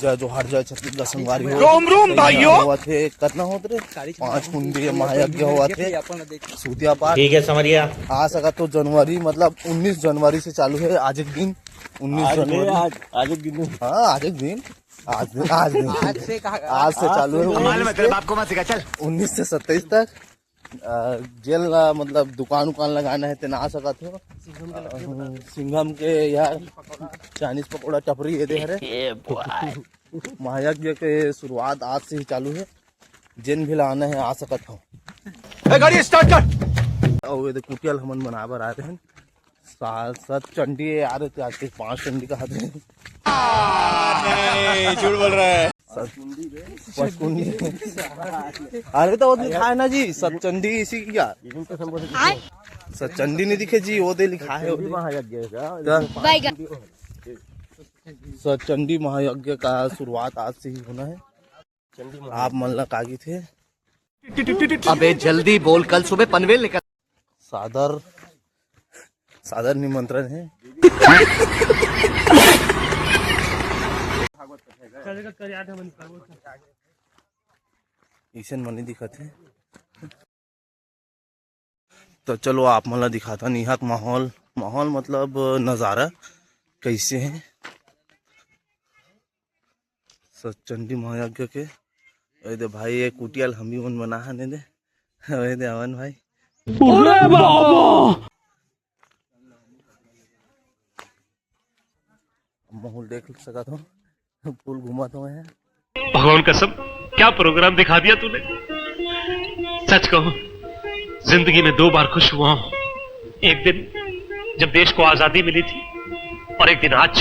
जय जोहार जय छत्तीसगढ़ संगवारी हो रोम रोम भाइयों हुआ थे करना हो रे 5 कुंडी महायज्ञ हुआ थे सूतिया पाठ। ठीक है समझिया। आ सका तो जनवरी मतलब 19 जनवरी से चालू है। आज एक दिन 19 जनवरी आज एक दिन। हाँ आज एक दिन आज से चालू है। तेरे बाप को मत सिखा चल। 19 से 27 तक जेल मतलब दुकान लगाना है तेना आ सका थे। सिंघम के यार चाइनीज पकौड़ा टपरी ये दे रहे महायज्ञ के शुरुआत आज से ही चालू है। जिन भी लाना है आ सकत हो। गाड़ी स्टार्ट कर। और ये कुटियल हमन बराबर आ रहे हैं। 7 चंडी आ रहे थे आज के 5 चंडी का हाथ में। झूठ बोल रहा है। अरे तो वो लिखा है ना जी सतचंडी इसी की क्या सतचंडी नहीं दिखे जी वो दे लिखा है सतचंडी महायज्ञ का शुरुआत आज से ही होना है। आप मन कागी थे। अबे जल्दी बोल कल सुबह पनवेल निकल। सादर निमंत्रण है। ईशन मनी दिखत है तो चलो आप मला दिखाता यहाँ का माहौल मतलब नज़ारा कैसे है सतचंडी महायज्ञ के। दे भाई ये कुटियाल हम भी मन बना है दे दे अवन भाई। माहौल देख सका था पुल घुमा तो है। भगवान कसम क्या प्रोग्राम दिखा दिया तूने। सच कहूं जिंदगी में 2 बार खुश हुआ हूं। एक दिन जब देश को आजादी मिली थी और एक दिन आज